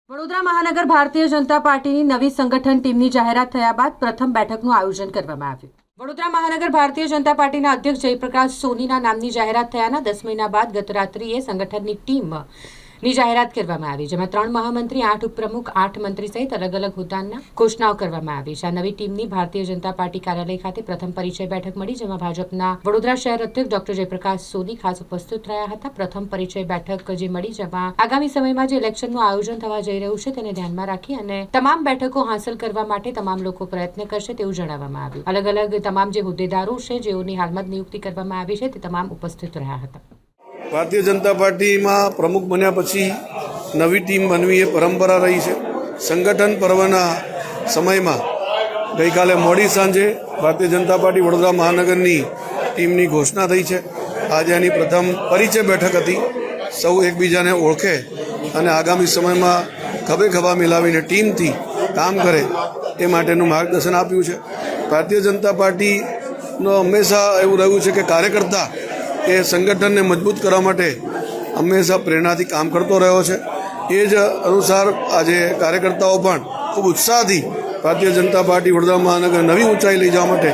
વડોદરા મહાનગર ભારતીય જનતા પાર્ટીની નવી સંગઠન ટીમની જાહેરાત થયા બાદ પ્રથમ બેઠકનું આયોજન કરવામાં આવ્યું। વડોદરા મહાનગર ભારતીય જનતા પાર્ટીના અધ્યક્ષ જયપ્રકાશ સોનીના નામની જાહેરાત થયાના 10 મહિના બાદ ગત રાત્રિએ સંગઠનની ટીમની જાહેરાત કરવામાં આવી, જેમાં 3 મહામંત્રી, 8 ઉપપ્રમુખ, 8 મંત્રી સહિત અલગ અલગ હોદ્દાના ઘોષણાઓ કરવામાં આવી છે। આ નવી ટીમની ભારતીય જનતા પાર્ટી કાર્યાલય ખાતે પ્રથમ પરિચય બેઠક મળી, જેમાં ભાજપના વડોદરા શહેર અધ્યક્ષ ડોક્ટર જયપ્રકાશ સોની ખાસ ઉપસ્થિત રહ્યા હતા। પ્રથમ પરિચય બેઠક જે મળી, જેમાં આગામી સમયમાં જે ઇલેક્શનનું આયોજન થવા જઈ રહ્યું છે તેને ધ્યાનમાં રાખી અને તમામ બેઠકો હાંસલ કરવા માટે તમામ લોકો પ્રયત્ન કરશે તેવું જણાવવામાં આવ્યું। અલગ અલગ તમામ જે હોદ્દેદારો છે જેઓની હાલમાં નિયુક્તિ કરવામાં આવી છે તે તમામ ઉપસ્થિત રહ્યા હતા। ભારતીય જનતા પાર્ટીમાં પ્રમુખ બન્યા પછી નવી ટીમ બનવી એ પરંપરા રહી છે। સંગઠન પર્વના સમયમાં ગઈકાલે મોડી સાંજે ભારતીય જનતા પાર્ટી વડોદરા મહાનગરની ટીમની ઘોષણા થઈ છે। આજે આની પ્રથમ પરિચય બેઠક હતી। સૌ એકબીજાને ઓળખે અને આગામી સમયમાં ખભે ખભા મિલાવીને ટીમથી કામ કરે એ માટેનું માર્ગદર્શન આપ્યું છે। ભારતીય જનતા પાર્ટીનો હંમેશા એવું રહ્યું છે કે કાર્યકર્તા એ સંગઠનને મજબૂત કરવા માટે હંમેશા પ્રેરણાથી કામ કરતો રહ્યો છે। એ જ અનુસાર આજે કાર્યકર્તાઓ પણ ખૂબ ઉત્સાહથી ભારતીય જનતા પાર્ટી વડોદરા મહાનગર નવી ઊંચાઈ લઈ જવા માટે,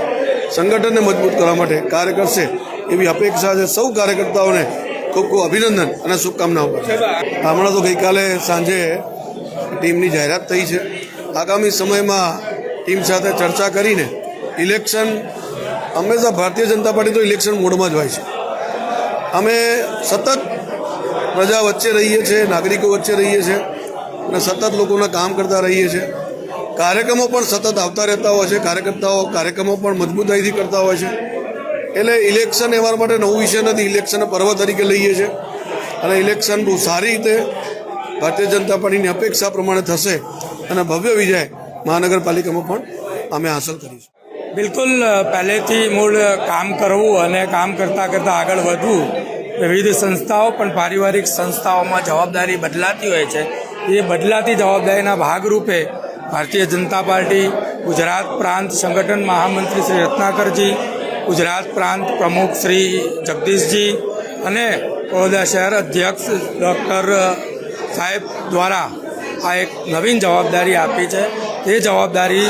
સંગઠનને મજબૂત કરવા માટે કાર્ય કરશે એવી અપેક્ષા છે। સૌ કાર્યકર્તાઓને ખૂબ ખૂબ અભિનંદન અને શુભકામનાઓ। હમણાં તો ગઈકાલે સાંજે ટીમની જાહેરાત થઈ છે। આગામી સમયમાં ટીમ સાથે ચર્ચા કરીને ઇલેક્શન, હંમેશા ભારતીય જનતા પાર્ટી તો ઇલેક્શન મોડમાં જ હોય છે। અમે સતત પ્રજા વચ્ચે રહીએ છીએ, નાગરિકો વચ્ચે રહીએ છીએ અને સતત લોકોના કામ કરતા રહીએ છીએ। કાર્યક્રમો પણ સતત આવતા રહેતા હોય છે। કાર્યક્રમો પણ મજબૂતાઈથી કરતા હોય છે। એટલે ઇલેક્શન એ મારા માટે નવું વિષય નથી। ઇલેક્શન પર્વ તરીકે લઈએ છીએ અને ઇલેક્શન બહુ સારી રીતે ભારતીય જનતા પાર્ટીની અપેક્ષા પ્રમાણે થશે અને ભવ્ય વિજય મહાનગરપાલિકામાં પણ અમે હાંસલ કરીશું। બિલકુલ, પહેલેથી મૂળ કામ કરવું અને કામ કરતાં કરતાં આગળ વધવું। વિવિધ સંસ્થાઓ પણ પારિવારિક સંસ્થાઓમાં જવાબદારી બદલાતી હોય છે। એ બદલાતી જવાબદારીના ભાગરૂપે ભારતીય જનતા પાર્ટી ગુજરાત પ્રાંત સંગઠન મહામંત્રી શ્રી રત્નાકરજી, ગુજરાત પ્રાંત પ્રમુખ શ્રી જગદીશજી અને વડોદરા શહેર અધ્યક્ષ ડૉક્ટર સાહેબ દ્વારા આ એક નવીન જવાબદારી આપી છે। તે જવાબદારી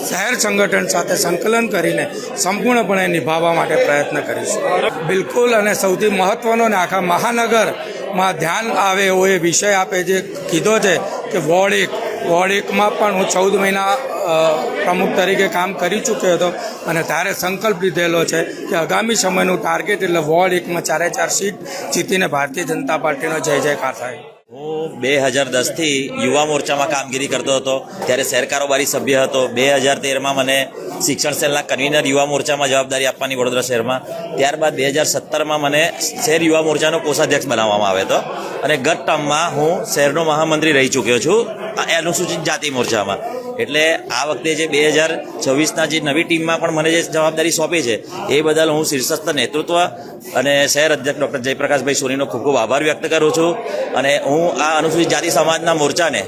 શહેર સંગઠન સાથે સંકલન કરીને સંપૂર્ણપણે નિભાવવા માટે પ્રયત્ન કરીશું। બિલકુલ, અને સૌથી મહત્ત્વનો ને આખા મહાનગરમાં ધ્યાન આવે એવો એ વિષય આપે જે કીધો છે કે વોર્ડ એકમાં પણ હું 14 મહિના પ્રમુખ તરીકે કામ કરી ચૂક્યો હતો અને ત્યારે સંકલ્પ લીધેલો છે કે આગામી સમયનું ટાર્ગેટ એટલે વોર્ડ 1માં 4 સીટ જીતીને ભારતીય જનતા પાર્ટીનો જય જયકાર થાય। હું 2010થી યુવા મોરચામાં કામગીરી કરતો હતો, ત્યારે શહેર કારોબારી સભ્ય હતો। 2013માં મને શિક્ષણ સેલના કન્વીનર યુવા મોરચામાં જવાબદારી આપવાની વડોદરા શહેરમાં। ત્યારબાદ 2017માં મને શહેર યુવા મોરચાનો કોષાધ્યક્ષ બનાવવામાં આવ્યો હતો અને ગત ટર્મમાં હું શહેરનો મહામંત્રી રહી ચૂક્યો છું અનુસૂચિત જાતિ મોરચામાં। એટલે આ વખતે જે 2026ના જે નવી ટીમમાં પણ મને જે જવાબદારી સોંપી છે એ બદલ હું શીર્ષસ્થ નેતૃત્વ અને શહેર અધ્યક્ષ ડૉક્ટર જયપ્રકાશભાઈ સોનીનો ખૂબ ખૂબ આભાર વ્યક્ત કરું છું। અને હું આ અનુસૂચિત જાતિ સમાજના મોરચાને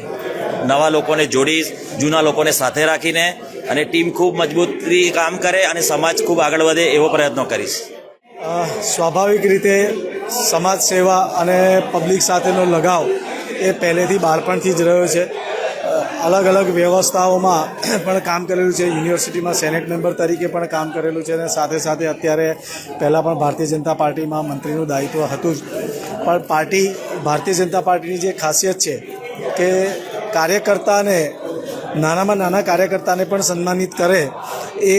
નવા લોકોને જોડીશ, જૂના લોકોને સાથે રાખીને અને ટીમ ખૂબ મજબૂતથી કામ કરે અને સમાજ ખૂબ આગળ વધે એવો પ્રયત્નો કરીશ। સ્વાભાવિક રીતે સમાજ સેવા અને પબ્લિક સાથેનો લગાવ એ પહેલેથી બાળપણથી જ રહ્યો છે। અલગ અલગ વ્યવસ્થાઓમાં પણ કામ કરેલું છે। યુનિવર્સિટીમાં સેનેટ મેમ્બર તરીકે પણ કામ કરેલું છે અને સાથે સાથે અત્યારે પહેલાં પણ ભારતીય જનતા પાર્ટીમાં મંત્રીનું દાયિત્વ હતું જ। પણ ભારતીય જનતા પાર્ટીની જે ખાસિયત છે કે કાર્યકર્તાને, નાનામાં નાના કાર્યકર્તાને પણ સન્માનિત કરે એ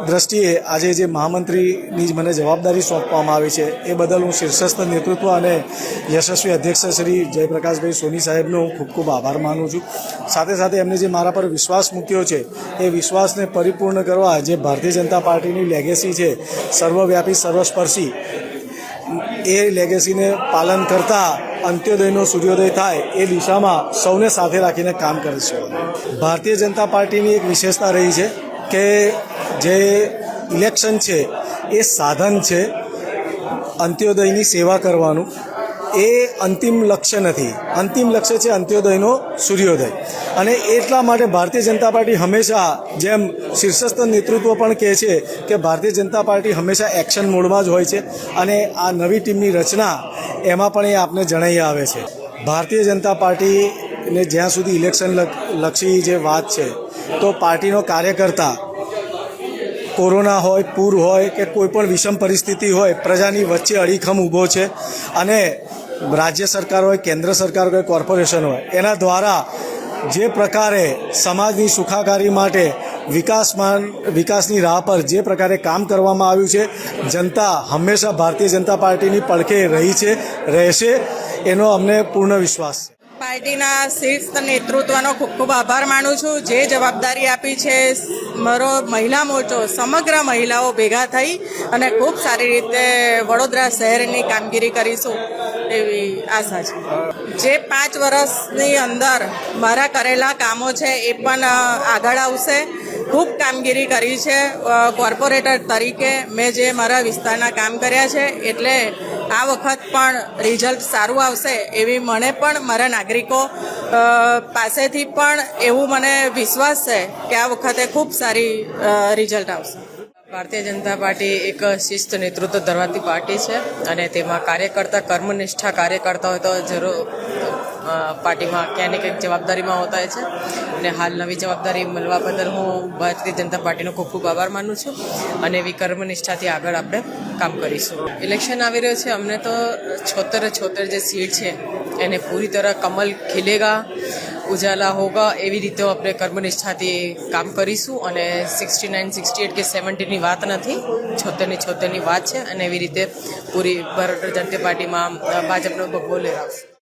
દ્રષ્ટિએ આજે જે મહામંત્રીની મને જવાબદારી સોંપવામાં આવી છે એ બદલ હું શીર્ષસ્થ નેતૃત્વ અને યશસ્વી અધ્યક્ષ શ્રી જયપ્રકાશભાઈ સોની સાહેબનો ખૂબ ખૂબ આભાર માનું છું। સાથે સાથે એમને જે મારા પર વિશ્વાસ મૂક્યો છે એ વિશ્વાસને પરિપૂર્ણ કરવા જે ભારતીય જનતા પાર્ટીની લેગેસી છે, સર્વવ્યાપી, સર્વસ્પર્શી, એ લેગેસીને પાલન કરતા અંત્યોદયનો સૂર્યોદય થાય એ દિશામાં સૌને સાથે રાખીને કામ કરીશું। ભારતીય જનતા પાર્ટીની એક વિશેષતા રહી છે કે જે ઇલેક્શન છે એ સાધન છે અંત્યોદયની સેવા કરવાનું। એ અંતિમ લક્ષ્ય નથી। અંતિમ લક્ષ્ય છે અંત્યોદયનો સૂર્યોદય। અને એટલા માટે ભારતીય જનતા પાર્ટી હંમેશા, જેમ શીર્ષસ્થ નેતૃત્વ પણ કહે છે કે ભારતીય જનતા પાર્ટી હંમેશા એક્શન મોડમાં જ હોય છે અને આ નવી ટીમની રચના એમાં પણ એ આપને જણાઈ આવે છે। ભારતીય જનતા પાર્ટી ને જ્યાં સુધી ઇલેક્શન લક્ષી જે વાત છે તો પાર્ટીનો કાર્યકર્તા કોરોના હોય, પૂર હોય કે કોઈ પણ વિષમ પરિસ્થિતિ હોય, પ્રજાની વચ્ચે અડીખમ ઊભો છે અને રાજ્ય સરકાર હોય, કેન્દ્ર સરકાર હોય, કોર્પોરેશન હોય, એના દ્વારા જે પ્રકારે સમાજની સુખાકારી માટે વિકાસની રાહ પર જે પ્રકારે કામ કરવામાં આવ્યું છે, જનતા હંમેશા ભારતીય જનતા પાર્ટીની પડખે રહી છે, રહેશે, એનો અમને પૂર્ણ વિશ્વાસ છે. પાર્ટીના શીર્ષ નેતૃત્વનો ખૂબ ખૂબ આભાર માનું છું. જે જવાબદારી આપી છે મારો મહિલા મોરચો સમગ્ર મહિલાઓ ભેગા થઈ અને ખૂબ સારી રીતે વડોદરા શહેરની કામગીરી કરીશું એવી આશા છે. જે 5 વર્ષની અંદર મારા કરેલા કામો છે એ પણ આગળ આવશે. ખૂબ કામગીરી કરી છે કોર્પોરેટર તરીકે. મેં જે મારા વિસ્તારના કામ કર્યા છે એટલે આ વખત પણ રિઝલ્ટ સારું આવશે એવી મને પણ મારા નાગરિકો પાસેથી પણ એવું મને વિશ્વાસ છે કે આ વખતે ખૂબ સારી રિઝલ્ટ આવશે. ભારતીય જનતા પાર્ટી એક શિસ્ત નેતૃત્વ ધરાવતી પાર્ટી છે અને તેમાં કાર્યકર્તા કર્મનિષ્ઠા કાર્યકર્તા હોય તો જરૂર પાર્ટીમાં ક્યાંય ને ક્યાંક જવાબદારીમાં હોતા હોય છે અને હાલ નવી જવાબદારી મળવા બદલ હું ભારતીય જનતા પાર્ટીનો ખૂબ ખૂબ આભાર માનું છું અને એવી કર્મનિષ્ઠાથી આગળ આપણે કામ કરીશું. ઇલેક્શન આવી રહ્યો છે, અમને તો 76 જે સીટ છે એને પૂરી તરહ કમલ ખીલેગા ઉજાલા હોગા એવી રીતે આપણે કર્મનિષ્ઠાથી કામ કરીશું અને 69, 68 કે 70ની વાત નથી, 76ની વાત છે અને એવી રીતે પૂરી ભારતીય જનતા પાર્ટીમાં ભાજપનો ભગવો લહેરાવશું.